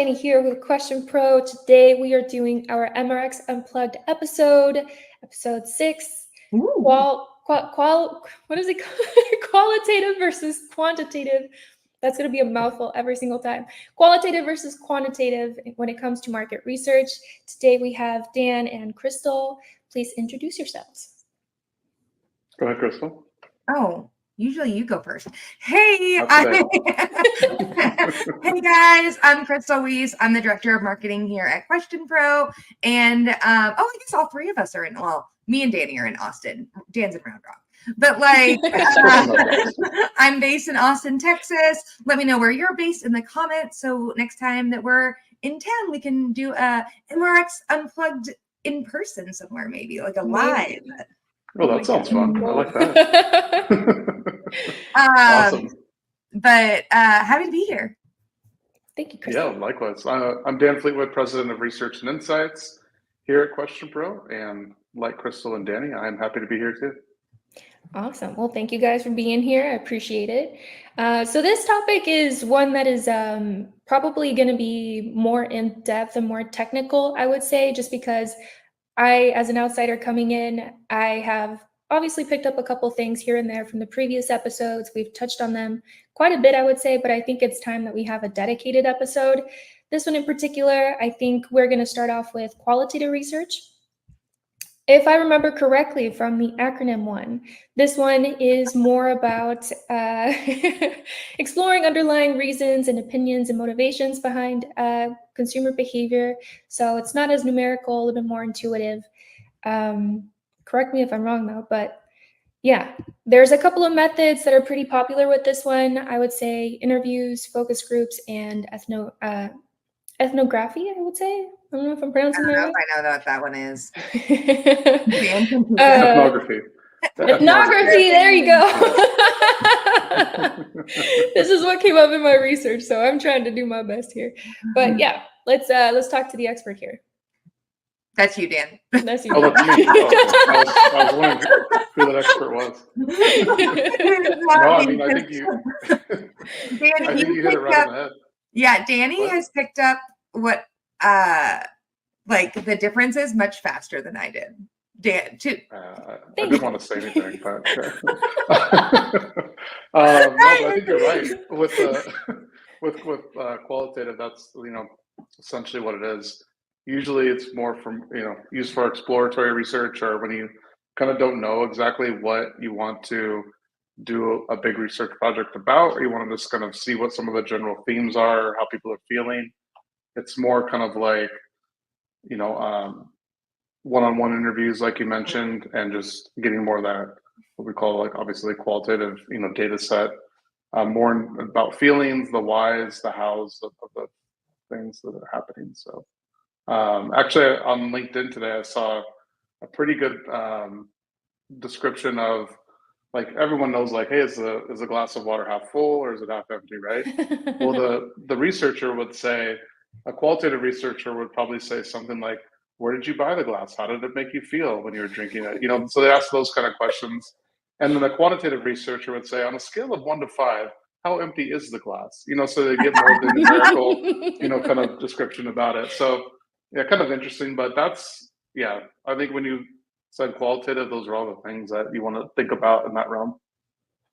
Danny here with Question Pro. Today we are doing our MRX Unplugged episode 6. What is it called? Qualitative versus quantitative. That's going to be a mouthful every single time. Qualitative versus quantitative when it comes to market research. Today we have Dan and Crystal. Please introduce yourselves. Go ahead, Crystal. Oh, usually you go first. Hey, hey guys, I'm Crystal Weiss. I'm the director of marketing here at Question Pro. And I guess all three of us are me and Danny are in Austin. Dan's in Round Rock. But I'm based in Austin, Texas. Let me know where you're based in the comments. So next time that we're in town, we can do a MRX Unplugged in person somewhere, maybe like a live. Oh, that sounds fun. I like that. Awesome. But happy to be here. Thank you, Crystal. Yeah, likewise. I'm Dan Fleetwood, President of Research and Insights here at Question Pro. And like Crystal and Danny, I'm happy to be here too. Awesome. Well, thank you guys for being here. I appreciate it. So this topic is one that is probably going to be more in depth and more technical, I would say, just because I, as an outsider coming in, I have obviously picked up a couple things here and there from the previous episodes. We've touched on them quite a bit, I would say, but I think it's time that we have a dedicated episode. This one in particular, I think we're going to start off with qualitative research. If I remember correctly from the acronym one, this one is more about exploring underlying reasons and opinions and motivations behind consumer behavior. So it's not as numerical, a little bit more intuitive. Correct me if I'm wrong though, but yeah, there's a couple of methods that are pretty popular with this one. I would say interviews, focus groups, and ethnography, I would say. I don't know if I'm pronouncing that right. I know what that one is. Ethnography. Ethnography, there you go. This is what came up in my research, so I'm trying to do my best here. But yeah, let's talk to the expert here. That's you, Dan. That's you. Oh, that's me. I was wondering who that expert was. No, I mean, I think you hit it right on the head. Yeah, Danny has picked up what the difference is much faster than I did. Dan too. I didn't want to say anything, but no, but I think you're right. With qualitative, that's essentially what it is. Usually, it's more from used for exploratory research, or when you kind of don't know exactly what you want to do a big research project about, or you want to just kind of see what some of the general themes are, how people are feeling. It's more kind of like one-on-one interviews, like you mentioned, and just getting more of that, what we call, like, obviously qualitative, data set, more about feelings, the whys, the hows of the things that are happening. So actually on LinkedIn today, I saw a pretty good description of, like, everyone knows, like, hey, is a glass of water half full or is it half empty, right? Well, the researcher would say, a qualitative researcher would probably say something like, where did you buy the glass? How did it make you feel when you were drinking it? So they ask those kind of questions. And then the quantitative researcher would say, on a scale of 1 to 5, how empty is the glass? So they get more of the numerical, kind of description about it. So yeah, kind of interesting, but I think when you said qualitative, those are all the things that you want to think about in that realm.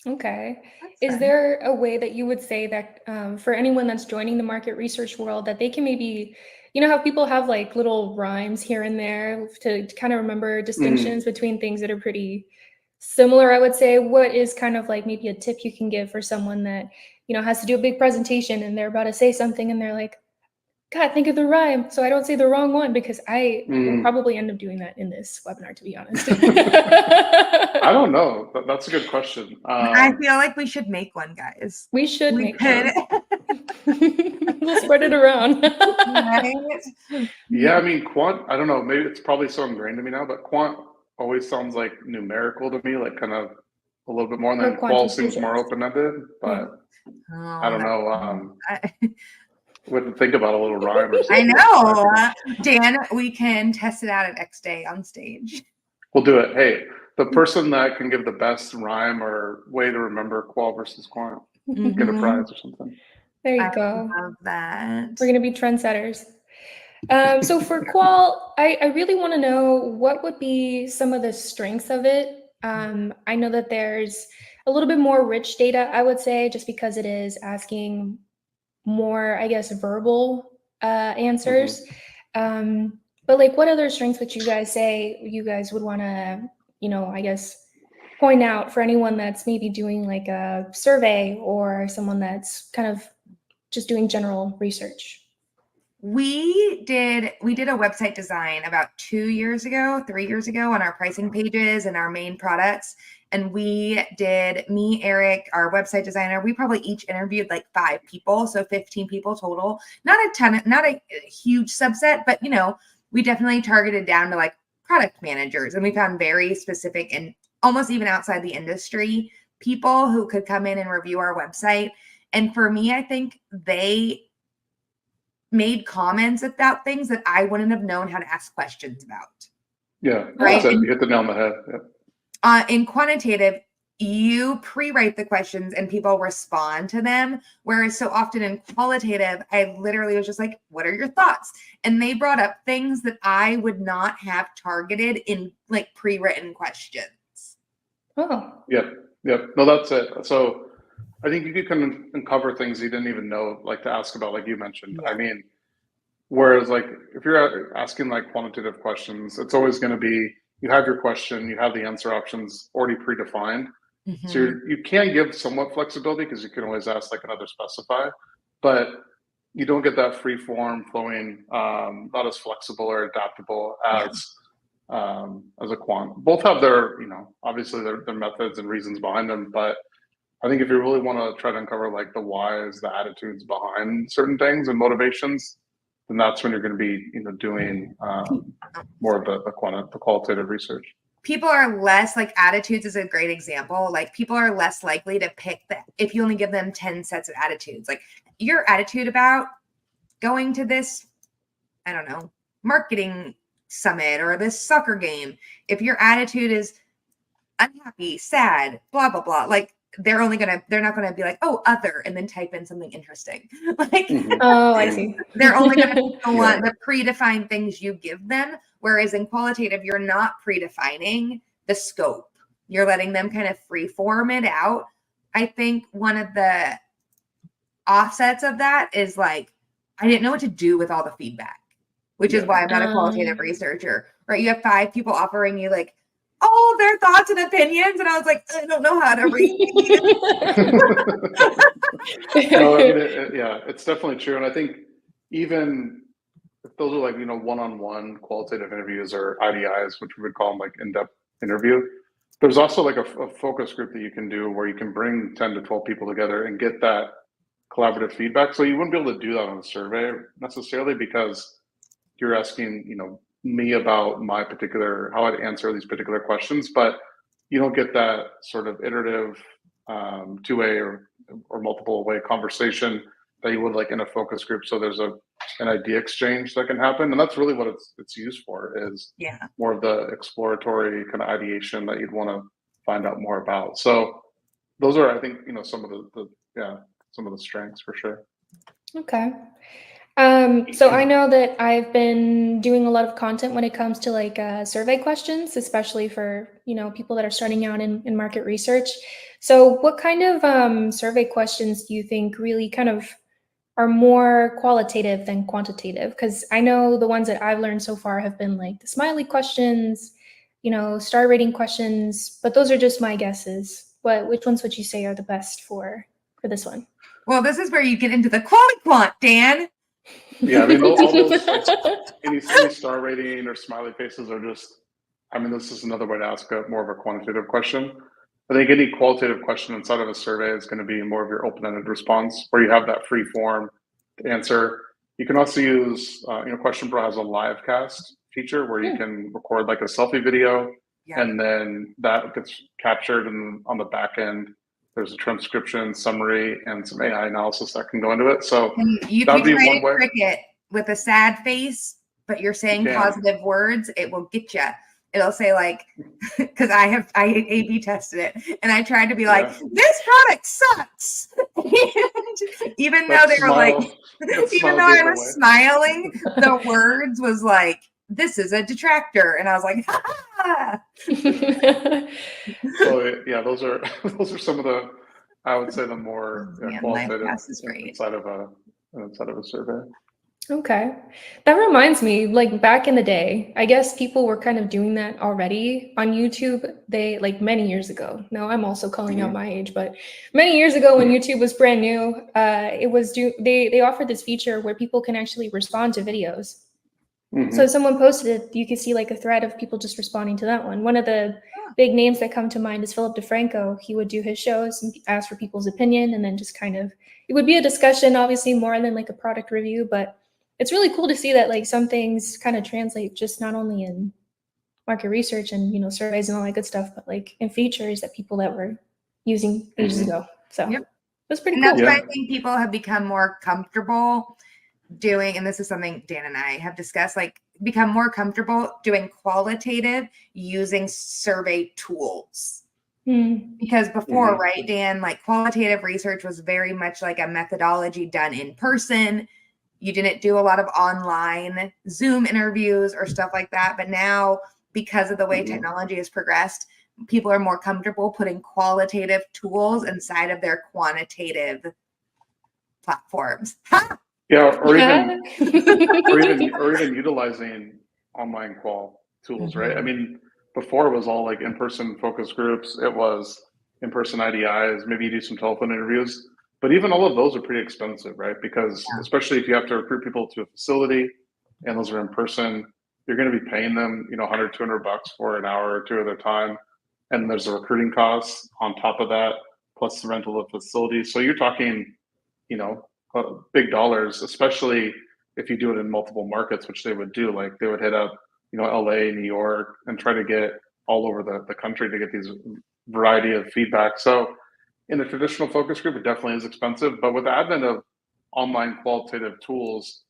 Okay. Is there a way that you would say that for anyone that's joining the market research world, that they can maybe, how people have like little rhymes here and there to kind of remember distinctions between things that are pretty similar, I would say? What is kind of like maybe a tip you can give for someone that, has to do a big presentation and they're about to say something and they're like, God, think of the rhyme so I don't say the wrong one, because I will probably end up doing that in this webinar, to be honest. I don't know. That's a good question. I feel like we should make one, guys. We should make one. We'll spread it around. Right? Yeah, I mean, quant, I don't know, maybe it's probably so ingrained to me now, but quant always sounds like numerical to me, like kind of a little bit more, and then qual seems more open-ended, but I don't know. We have to think about a little rhyme or something. I know. Dan, we can test it out at X Day on stage. We'll do it. Hey, the person that can give the best rhyme or way to remember qual versus quant, get a prize or something. There you I go. love that. We're going to be trendsetters. So for qual, I really want to know what would be some of the strengths of it. I know that there's a little bit more rich data, I would say, just because it is asking more, I guess, verbal answers. But like, what other strengths would you guys say you guys would want to, I guess, point out for anyone that's maybe doing like a survey or someone that's kind of just doing general research? We did a website design about 3 years ago on our pricing pages and our main products. And me, Eric, our website designer, we probably each interviewed like 5 people. So 15 people total, not a huge subset, but we definitely targeted down to like product managers, and we found very specific and almost even outside the industry people who could come in and review our website. And for me, I think they made comments about things that I wouldn't have known how to ask questions about. Yeah, right. You hit the nail on the head. Yeah. In quantitative, you pre-write the questions and people respond to them. Whereas so often in qualitative, I literally was just like, what are your thoughts? And they brought up things that I would not have targeted in like pre-written questions. Oh. Yep. No, that's it. So I think you can uncover things you didn't even know, like to ask about, like you mentioned. Yeah. I mean, whereas like if you're asking like quantitative questions, it's always going to be, you have your question, you have the answer options already predefined. Mm-hmm. So you can give somewhat flexibility because you can always ask like another specify, but you don't get that free form flowing, not as flexible or adaptable as a quant. Both have their, obviously their methods and reasons behind them, but I think if you really want to try to uncover like the whys, the attitudes behind certain things and motivations, then that's when you're going to be, doing more of the qualitative research. People are less like, attitudes is a great example. Like people are less likely to pick that if you only give them 10 sets of attitudes. Like your attitude about going to this, I don't know, marketing summit or this soccer game. If your attitude is unhappy, sad, blah, blah, blah, like they're not gonna be like, oh, other, and then type in something interesting. Like, oh, I see. They're only gonna want the predefined things you give them. Whereas in qualitative, you're not predefining the scope. You're letting them kind of free form it out. I think one of the offsets of that is like, I didn't know what to do with all the feedback, which is why I'm not a qualitative researcher, right? You have 5 people offering you like all their thoughts and opinions, and I was like, I don't know how to read. No, I mean, it's definitely true. And I think even if those are like, one-on-one qualitative interviews or IDIs, which we would call them like in-depth interview, there's also like a focus group that you can do where you can bring 10 to 12 people together and get that collaborative feedback. So you wouldn't be able to do that on a survey necessarily because you're asking, me about my particular, how I'd answer these particular questions, but you don't get that sort of iterative two-way or multiple way conversation that you would like in a focus group. So there's an idea exchange that can happen. And that's really what it's used for, is more of the exploratory kind of ideation that you'd want to find out more about. So those are, I think, some of the strengths for sure. Okay. So I know that I've been doing a lot of content when it comes to like survey questions, especially for, people that are starting out in market research. So what kind of survey questions do you think really kind of are more qualitative than quantitative? Because I know the ones that I've learned so far have been like the smiley questions, star rating questions, but those are just my guesses. Which ones would you say are the best for this one? Well, this is where you get into the quant, Dan. Yeah, I mean, all those, like, any star rating or smiley faces are just, this is another way to ask more of a quantitative question. I think any qualitative question inside of a survey is going to be more of your open-ended response, where you have that free form to answer. You can also use, Question Pro has a live cast feature where you can record like a selfie video, and then that gets captured, and on the back end, there's a transcription, summary, and some AI analysis that can go into it. So that'd be one way. Cricket with a sad face, but you're saying positive words, it will get you. It'll say like, because I A/B tested it, and I tried to be like, this product sucks, Even though That they were like, smile, that even smile though I gave it was away. smiling, the words was like, "This is a detractor," and I was like, "Ha ha." So yeah, those are those are some of the, I would say, the more Man, life qualitative passes great. inside of a survey. Okay. That reminds me, like back in the day, I guess people were kind of doing that already on YouTube. They like many years ago. Now I'm also calling out my age, but many years ago when YouTube was brand new, they offered this feature where people can actually respond to videos. So if someone posted it, you could see like a thread of people just responding to that one. One of the big names that come to mind is Philip DeFranco. He would do his shows and ask for people's opinion, and then just kind of, it would be a discussion, obviously more than like a product review, but it's really cool to see that like some things kind of translate just not only in market research and, you know, surveys and all that good stuff, but like in features that people that were using ages ago. So Yep. that's pretty And cool. that's why I think people have become more comfortable doing, and this is something Dan and I have discussed, like become more comfortable doing qualitative using survey tools. Because before, right, Dan, like qualitative research was very much like a methodology done in person. You didn't do a lot of online Zoom interviews or stuff like that. But now, because of the way technology has progressed, people are more comfortable putting qualitative tools inside of their quantitative platforms. Yeah, or even utilizing online qual tools, right? I mean, before it was all like in-person focus groups. It was in-person IDIs. Maybe you do some telephone interviews, but even all of those are pretty expensive, right? Because especially if you have to recruit people to a facility, and those are in person, you're going to be paying them, 100, $200 for an hour or two of their time, and there's the recruiting costs on top of that, plus the rental of facility. So you're talking, big dollars, especially if you do it in multiple markets, which they would do. Like they would hit up, LA, New York, and try to get all over the country to get these variety of feedback. So in a traditional focus group, it definitely is expensive, but with the advent of online qualitative tools,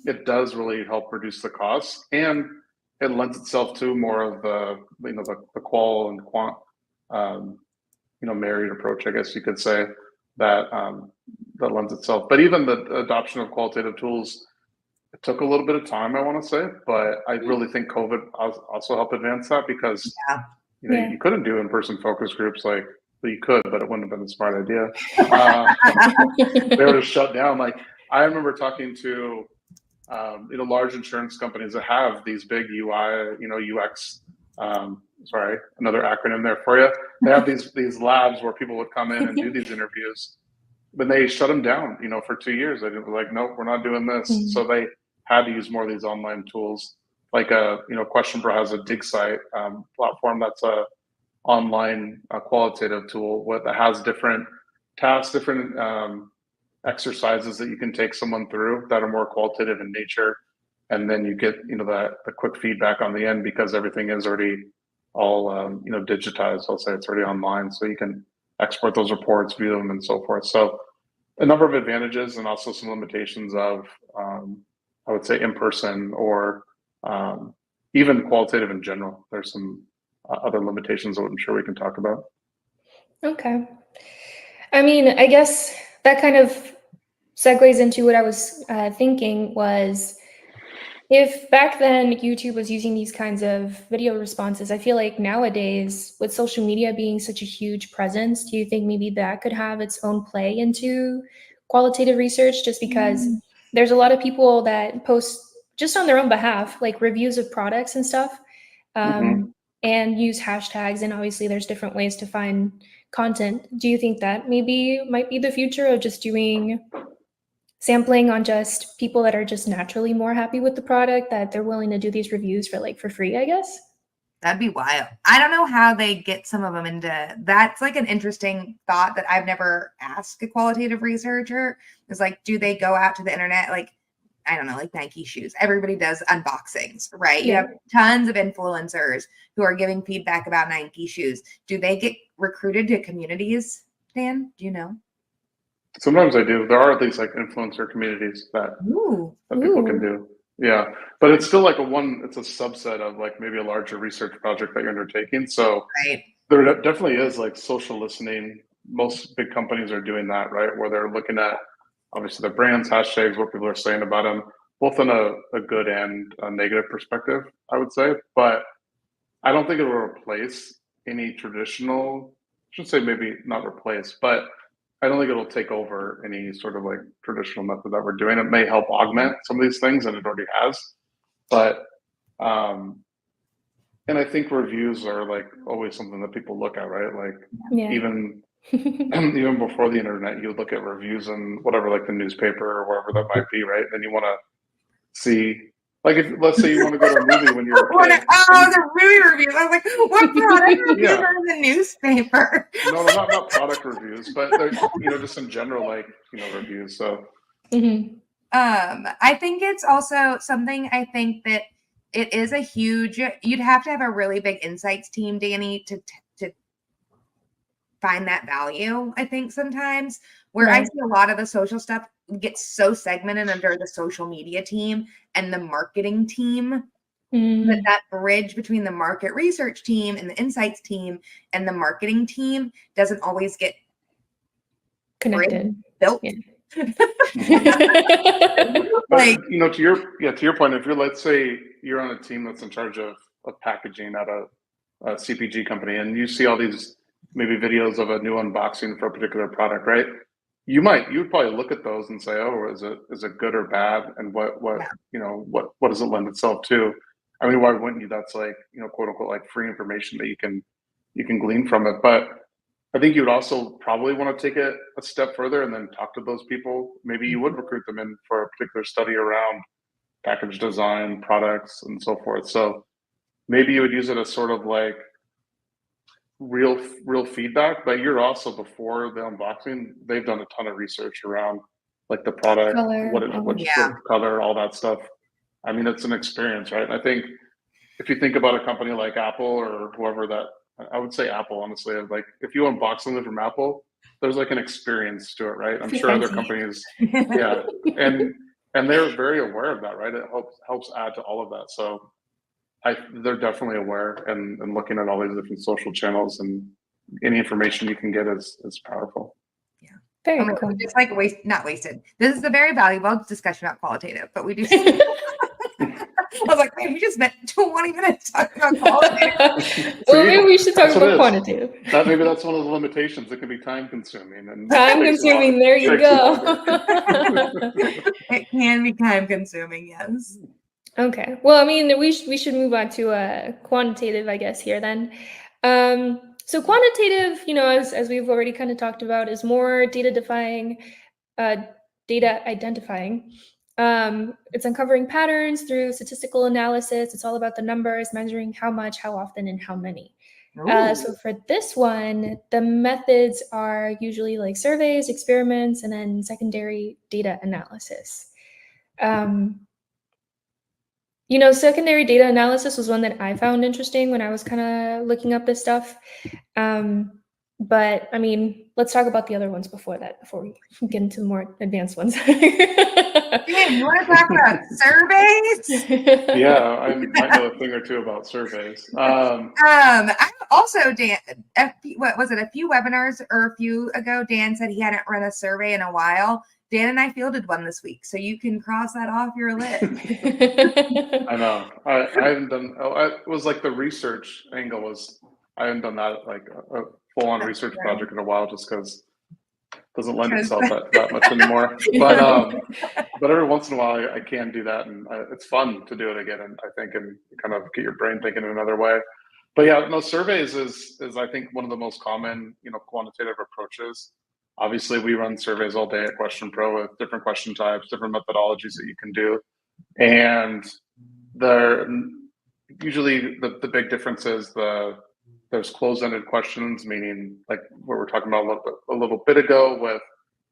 it does really help reduce the costs, and it lends itself to more of the qual and quant, married approach, I guess you could say, that that lends itself. But even the adoption of qualitative tools, it took a little bit of time, I want to say, but I really think COVID also helped advance that, because you couldn't do in-person focus groups. Like, well, you could, but it wouldn't have been a smart idea. They were just shut down. Like I remember talking to large insurance companies that have these big UI, UX. Sorry, another acronym there for you. They have these labs where people would come in and do these interviews. But they shut them down, for 2 years. They were like, nope, we're not doing this. So they had to use more of these online tools. Like Question Pro has a dig site platform that's a online qualitative tool that has different tasks, different exercises that you can take someone through that are more qualitative in nature, and then you get the quick feedback on the end, because everything is already all digitized. I'll say it's already online, so you can export those reports, view them, and so forth. So a number of advantages, and also some limitations of I would say in person, or even qualitative in general. There's some other limitations that I'm sure we can talk about. Okay. I mean, I guess that kind of segues into what I was thinking was, if back then YouTube was using these kinds of video responses, I feel like nowadays with social media being such a huge presence, do you think maybe that could have its own play into qualitative research? Just because there's a lot of people that post just on their own behalf, like reviews of products and stuff, and use hashtags. And obviously there's different ways to find content. Do you think that maybe might be the future of just doing sampling on just people that are just naturally more happy with the product, that they're willing to do these reviews for free, I guess? That'd be wild. I don't know how they get some of them into. That's like an interesting thought that I've never asked a qualitative researcher. Is like, do they go out to the internet? Like, I don't know, like Nike shoes. Everybody does unboxings, right? You have tons of influencers who are giving feedback about Nike shoes. Do they get recruited to communities, Dan? Do you know? Sometimes I do. There are at least like influencer communities that people can do. Yeah, but it's still like it's a subset of like maybe a larger research project that you're undertaking. So there definitely is like social listening most big companies are doing that, right? Where they're looking at obviously the brands, hashtags, what people are saying about them, both in a good and a negative perspective, I would say. But I don't think it will replace any traditional, I should say maybe not replace, but I don't think it'll take over any sort of like traditional method that we're doing. It may help augment some of these things, and it already has. But and I think reviews are like always something that people look at, right? Like Yeah. even even before the internet, you would look at reviews and whatever, like the newspaper or wherever that might be, right? Then you want to see, like, if let's say you want to go to a movie when you're a kid. The movie reviews. I was like, what product reviews Yeah. are in the newspaper? No, not product reviews, but just in general, like reviews. So I think it's also something. I think that it is a huge. You'd have to have a really big insights team, Danny, to find that value. I think sometimes where I see a lot of the social stuff gets so segmented under the social media team and the marketing team. That bridge between the market research team and the insights team and the marketing team doesn't always get Connected. built. Yeah. But to your point, if you're, let's say you're on a team that's in charge of packaging at a CPG company, and you see all these maybe videos of a new unboxing for a particular product, right? You would probably look at those and say, oh, is it good or bad, and what does it lend itself to? I mean, why wouldn't you? That's like, quote unquote, like free information that you can glean from it. But I think you would also probably want to take it a step further and then talk to those people. Maybe you would recruit them in for a particular study around package design, products, and so forth. So maybe you would use it as sort of like real feedback, but you're also, before the unboxing, they've done a ton of research around like the product, Color, what color, all that stuff. I mean, it's an experience, right? And I think if you think about a company like Apple or whoever, that I would say Apple, honestly, like if you unbox something from Apple, there's like an experience to it, right? I'm sure other companies, yeah, and they're very aware of that, right? It helps add to all of that. So they're definitely aware and looking at all these different social channels, and any information you can get is powerful. Yeah. Very cool. It's like not wasted. This is a very valuable discussion about qualitative, but we do. I was like, man, we just spent 20 minutes talking about qualitative. Well, maybe we should talk about quantitative. Maybe that's one of the limitations. It can be time consuming. And time consuming. There you go. It can be time consuming. Yes. Okay. Well, I mean, we should move on to quantitative, I guess, here then. So quantitative, as we've already kind of talked about, is more data identifying. It's uncovering patterns through statistical analysis. It's all about the numbers, measuring how much, how often, and how many. So for this one, the methods are usually like surveys, experiments, and then secondary data analysis. Secondary data analysis was one that I found interesting when I was kind of looking up this stuff. But I mean, let's talk about the other ones before we get into more advanced ones. Dan, you want to talk about surveys? Yeah, I might know a thing or two about surveys. I also, Dan, what was it? A few webinars or a few ago, Dan said he hadn't run a survey in a while. Dan and I fielded one this week, so you can cross that off your list. I know. I haven't done. It was like the research angle was. I haven't done that like a full-on research project in a while, just because it doesn't lend itself that much anymore. But every once in a while, I can do that, and it's fun to do it again. And I think, and kind of get your brain thinking in another way. But yeah, no, surveys is I think one of the most common quantitative approaches. Obviously, we run surveys all day at Question Pro with different question types, different methodologies that you can do. And usually the big difference is there's closed-ended questions, meaning like what we're talking about a little bit ago, with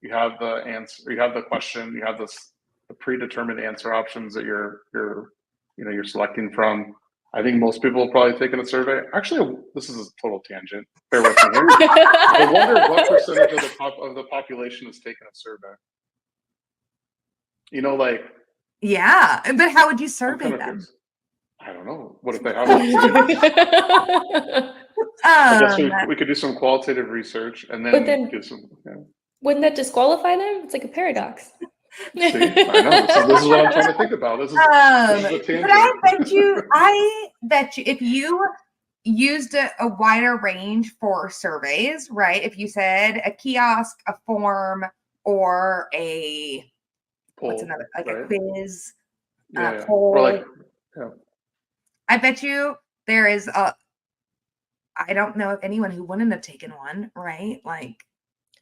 you have the answer, you have the question, you have the predetermined answer options that you're selecting from. I think most people have probably taken a survey. Actually, this is a total tangent. Bear with me here. I wonder what percentage of the population has taken a survey. Yeah, but how would you survey them? I don't know. What if they have I guess Um, we could do some qualitative research and But then then- give some. Yeah. Wouldn't that disqualify them? It's like a paradox. See, I know. This is what I'm trying to think about. This is a but tangent. I bet you if you used a wider range for surveys, right? If you said a kiosk, a form, or a what's Poll, another, like right? a quiz, Yeah. poll, Or like, yeah. I bet you there is I don't know of anyone who wouldn't have taken one, right? Like,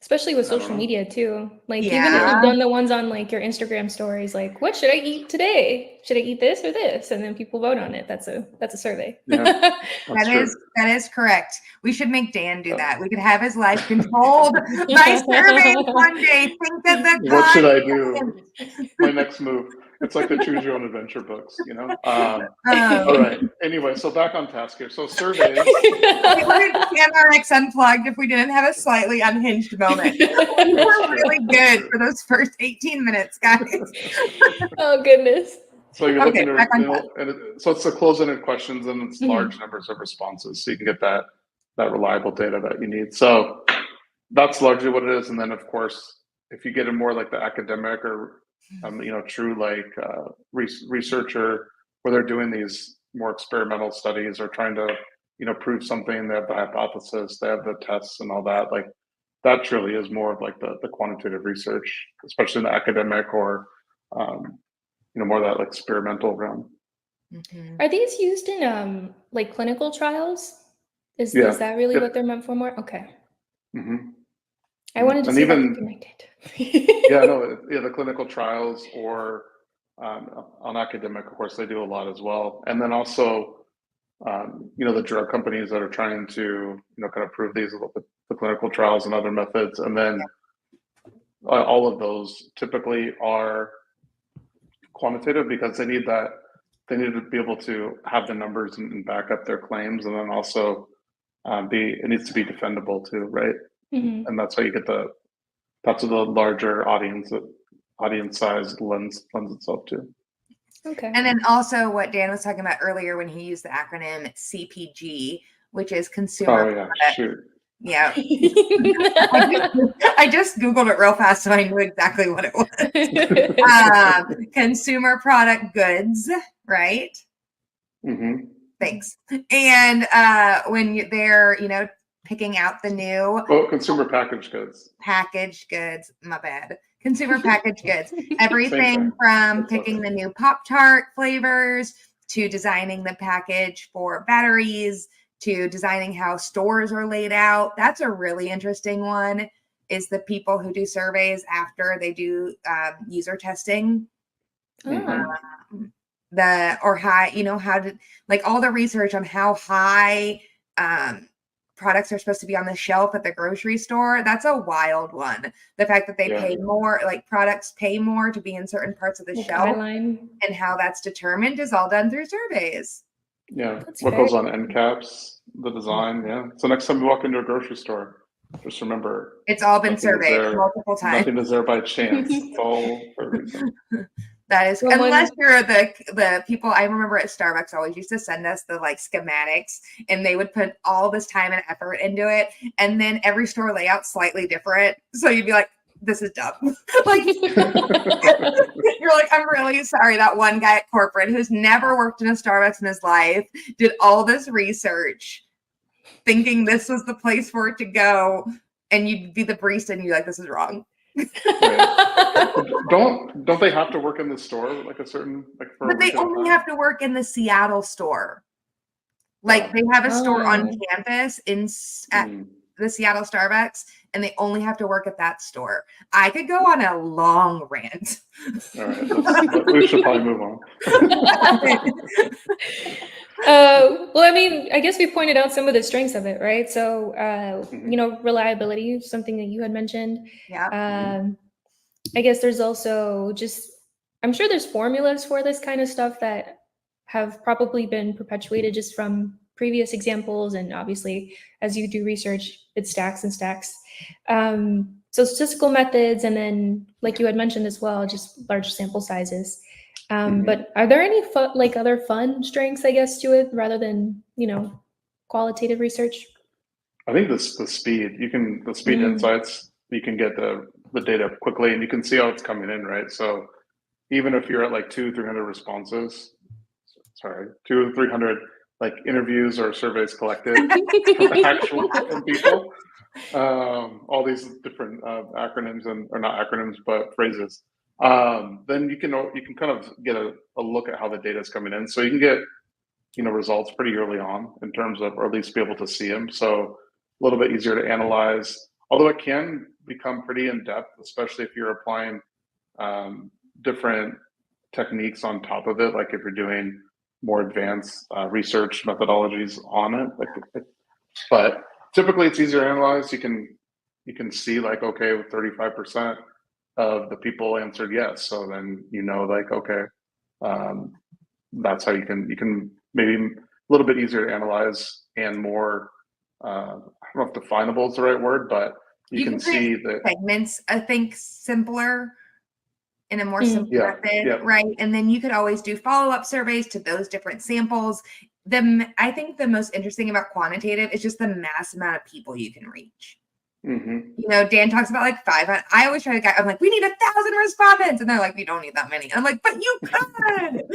Especially with I don't social know. media too. Like even if Yeah. you've done the ones on like your Instagram stories, like what should I eat today? Should I eat this or this? And then people vote on it. That's a survey. Yeah. That's true. that is correct. We should make Dan do Yeah. that. We could have his life controlled by surveys one day. Think of the What should I content. do? My next move. It's like the choose your own adventure books, you know? All Um, right. Anyway, so back on task here. So surveys. we wouldn't be MRX Unplugged if we didn't have a slightly unhinged moment. We were really good for those first 18 minutes, guys. Oh goodness. So you're Okay, looking back on to, so it's the closed-ended questions and it's Mhm. large numbers of responses, so you can get that reliable data that you need. So that's largely what it is. And then of course, if you get in more like the academic or true like researcher where they're doing these more experimental studies or trying to prove something, they have the hypothesis, they have the tests and all that. Like that truly is more of like the quantitative research, especially in the academic or more of that like experimental realm. Mhm. Are these used in like clinical trials? Is that really what they're meant for more? Okay. Mm-hmm. I wanted to And see even, how they're connected. the clinical trials or on academic, of course, they do a lot as well. And then also, the drug companies that are trying to, kind of prove these with the clinical trials and other methods. And then all of those typically are quantitative because they need to be able to have the numbers and back up their claims. And then also it needs to be defendable too, right? Mhm. And that's how you get that's what the larger audience size lends itself to. Okay. And then also what Dan was talking about earlier when he used the acronym CPG, which is consumer. Oh yeah, shoot. Yeah. I just Googled it real fast so I knew exactly what it was. Consumer product goods, right? Mm-hmm. Thanks. And when they're, picking out the new Consumer packaged goods. Packaged goods, my bad. Consumer packaged goods. Everything from picking the new Pop-Tart flavors to designing the package for batteries to designing how stores are laid out. That's a really interesting one, is the people who do surveys after they do user testing. Mm-hmm. How to like all the research on how high products are supposed to be on the shelf at the grocery store. That's a wild one. The fact that they pay more, like products pay more to be in certain parts of the shelf, and how that's determined is all done through surveys. Yeah. What goes on end caps, the design. Yeah. So next time you walk into a grocery store, just remember it's all been surveyed multiple times. Nothing is there by chance. It's all for a reason. That is, unless you're the people. I remember at Starbucks always used to send us the like schematics, and they would put all this time and effort into it, and then every store layout slightly different. So you'd be like, "This is dumb." Like you're like, "I'm really sorry." That one guy at corporate who's never worked in a Starbucks in his life did all this research, thinking this was the place for it to go, and you'd be the barista, and you're like, "This is wrong." Right. Don't they have to work in the store like a certain but they only have to work in the Seattle store. Like they have a store on campus at the Seattle Starbucks, and they only have to work at that store. I could go on a long rant. All right, we should probably move on. Well, I mean, I guess we pointed out some of the strengths of it, right? So, reliability, something that you had mentioned. Yeah. I guess there's also I'm sure there's formulas for this kind of stuff that have probably been perpetuated just from previous examples. And obviously, as you do research, it stacks and stacks. So statistical methods, and then like you had mentioned as well, just large sample sizes. But are there any other fun strengths, I guess, to it rather than, qualitative research? I think the speed, the speed insights, you can get the data quickly and you can see how it's coming in, right? So even if you're at like 200-300 responses, sorry, 200-300 like interviews or surveys collected from people, all these different acronyms or not acronyms, but phrases. Then you can kind of get a look at how the data is coming in. So you can get results pretty early on in terms of, or at least be able to see them. So a little bit easier to analyze, although it can become pretty in depth, especially if you're applying different techniques on top of it. Like if you're doing more advanced research methodologies on it, but typically it's easier to analyze. You can see like, okay, 35% of the people answered yes. So then, like, okay, that's how you can maybe a little bit easier to analyze and more, I don't know if definable is the right word, but you can see the segments, I think, simpler in a more simple method, right? And then you could always do follow-up surveys to those different samples. I think the most interesting about quantitative is just the mass amount of people you can reach. Dan talks about like 500. I always try to I'm like, we need 1,000 respondents. And they're like, we don't need that many. I'm like, but you could.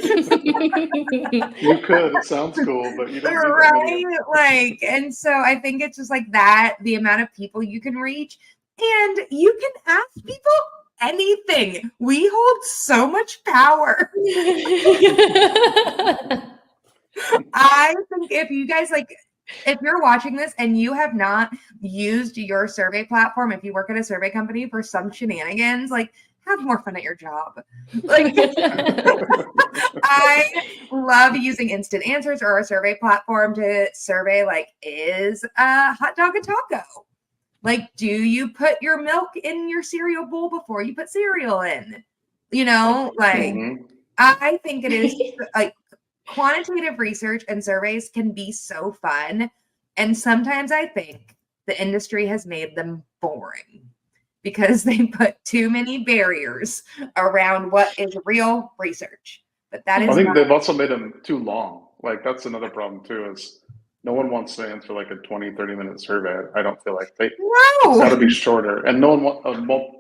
You could. It sounds cool, but you don't need right? Like, and so I think it's just like that, the amount of people you can reach. And you can ask people anything. We hold so much power. I think if you guys if you're watching this and you have not used your survey platform, if you work at a survey company for some shenanigans, like have more fun at your job. Like I love using instant answers or a survey platform to survey like, is a hot dog a taco? Like, do you put your milk in your cereal bowl before you put cereal in? I think it is like quantitative research and surveys can be so fun. And sometimes I think the industry has made them boring because they put too many barriers around what is real research. But that is I think they've also made them too long. Like that's another problem too, is no one wants to answer like a 20-30 minute survey. I don't feel like it's got to be shorter. And no one wants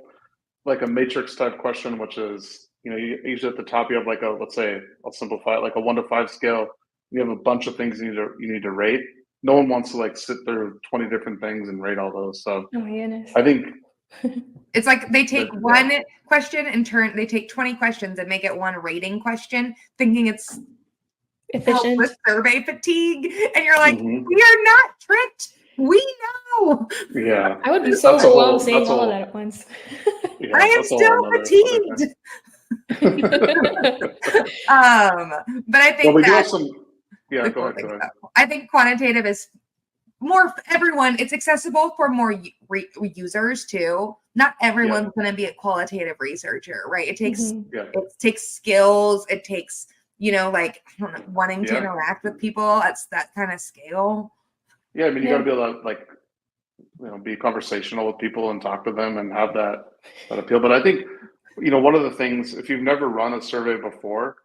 like a matrix type question, which is, usually at the top you have like let's say, I'll simplify it, like a 1 to 5 scale. You have a bunch of things you need to rate. No one wants to like sit through 20 different things and rate all those. So oh my goodness. I think it's like they take one question and they take 20 questions and make it one rating question, thinking it's efficient with survey fatigue. And you're like, we are not tricked. We know. Yeah. I would be so overwhelmed saying all of that at once. Yeah, I am still fatigued. But I think we do have some. Yeah, go ahead. I think quantitative is more everyone. It's accessible for more users too. Not everyone's going to be a qualitative researcher, right? It takes it takes skills. It takes wanting to interact with people at that kind of scale. Yeah, I mean, you got to be able to be conversational with people and talk to them and have that appeal. But I think, one of the things, if you've never run a survey before,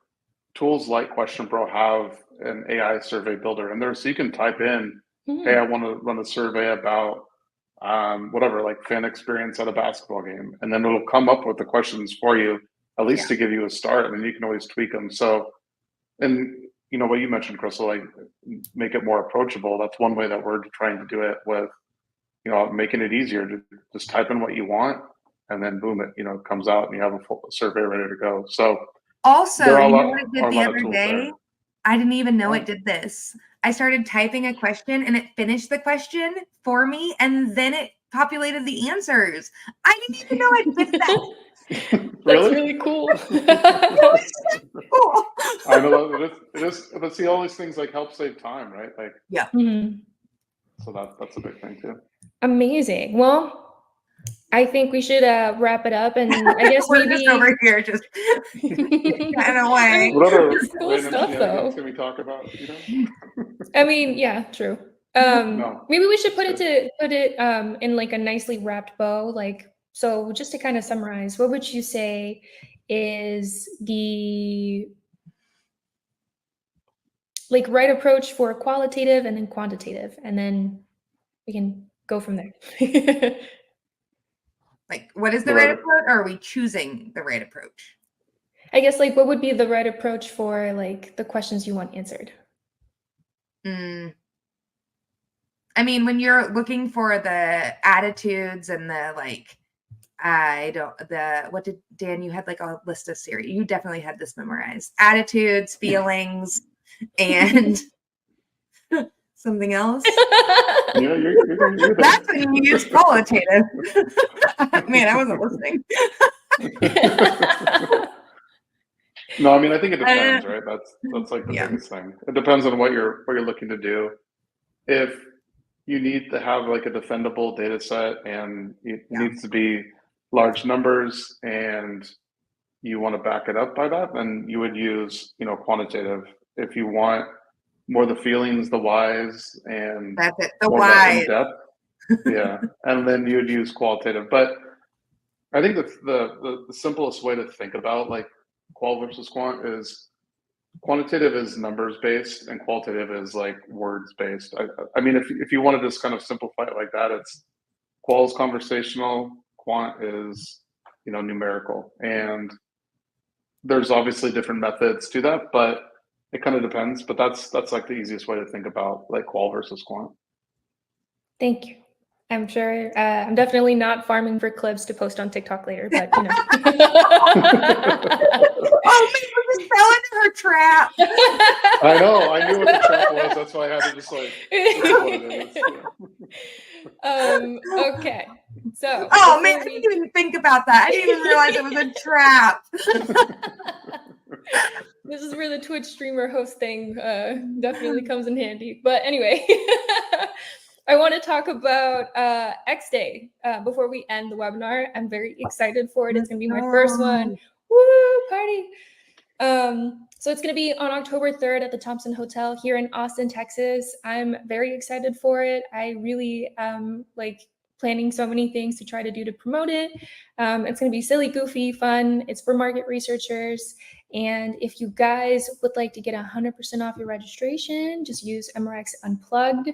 tools like Question Pro have an AI survey builder in there, so you can type in, "Hey, I want to run a survey about whatever, like fan experience at a basketball game," and then it'll come up with the questions for you, at least to give you a start, and then you can always tweak them. So, and what you mentioned, Crystal, like make it more approachable. That's one way that we're trying to do it with, making it easier to just type in what you want, and then boom, it comes out, and you have a full survey ready to go. So also, you know what it did the other day? I didn't even know it did this. I started typing a question, and it finished the question for me, and then it populated the answers. I didn't even know it did that. That's really cool. Cool. I know it is. But see, all these things like help save time, right? Like So that's a big thing too. Amazing. Well, I think we should wrap it up, and I guess we're maybe just over here just kind of way. What other cool stuff though can we talk about? I mean, yeah, true. Maybe we should put it in like a nicely wrapped bow. Like, so just to kind of summarize, what would you say is the right approach for qualitative and then quantitative, and then we can go from there. Like, what is the The right right- approach, or are we choosing the right approach? I guess like what would be the right approach for like the questions you want answered? I mean, when you're looking for the attitudes and the like, what did Dan, you had like a list of series. You definitely had this memorized. Attitudes, feelings, and something else. Yeah, you're there. That's when you use qualitative. Man, I wasn't listening. No, I mean, I think it depends, right? That's like the Yeah. biggest thing. It depends on what you're looking to do. If you need to have like a defendable data set and it needs to be large numbers and you want to back it up by that, then you would use, quantitative. If you want more the feelings, the whys, and That's it. The more of that why. in depth, yeah, and then you would use qualitative. But I think the simplest way to think about like qual versus quant is quantitative is numbers based and qualitative is like words based. I mean, if you want to just kind of simplify it like that, it's qual is conversational, quant is numerical, and there's obviously different methods to that, but it kind of depends. But that's like the easiest way to think about like qual versus quant. Thank you. I'm sure I'm definitely not farming for clips to post on TikTok later, but Oh man, we just fell into her trap. I know. I knew what the trap was. That's why I had to just like. This is what it is. Okay. So. Oh man, I didn't even think about that. I didn't even realize it was a trap. This is where the Twitch streamer host thing definitely comes in handy. But anyway, I want to talk about X Day before we end the webinar. I'm very excited for it. It's going to be my first one. Woo, party. So it's going to be on October 3rd at the Thompson Hotel here in Austin, Texas. I'm very excited for it. I really like planning so many things to try to do to promote it. It's going to be silly, goofy, fun. It's for market researchers. And if you guys would like to get 100% off your registration, just use MRX Unplugged.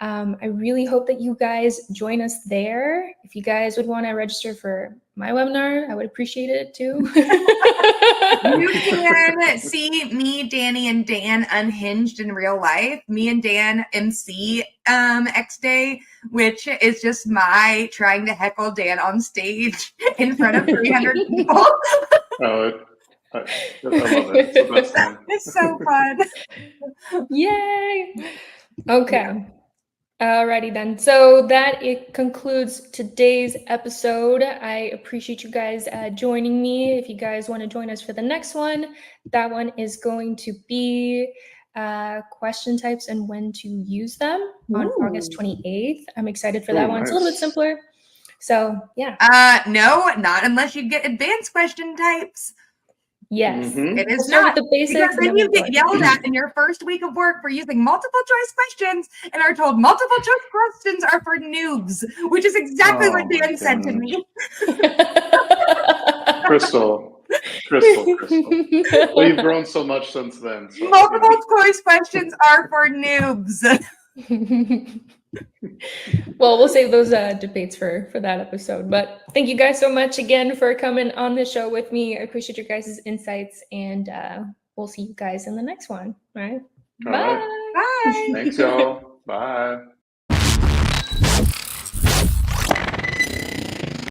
I really hope that you guys join us there. If you guys would want to register for my webinar, I would appreciate it too. You can see me, Danny, and Dan unhinged in real life. Me and Dan MC X Day, which is just my trying to heckle Dan on stage in front of 300 people. Oh, I love it. It's the best thing. It's so fun. Yay! Okay. Alrighty then. So it concludes today's episode. I appreciate you guys joining me. If you guys want to join us for the next one, that one is going to be question types and when to use them on August 28th. I'm excited for that one. It's a little bit simpler. So yeah. No, not unless you get advanced question types. Yes. Mhm. It is Start not. with the basics. Because then you get yelled at in your first week of work for using multiple choice questions and are told multiple choice questions are for noobs, which is exactly what my Dan said to me. Crystal. Well, you've grown so much since then. So, Multiple choice questions are for noobs. Well, we'll save those debates for that episode. But thank you guys so much again for coming on the show with me. I appreciate your guys' insights, and we'll see you guys in the next one. All right. All Bye. right. Bye. Thanks, y'all. Bye.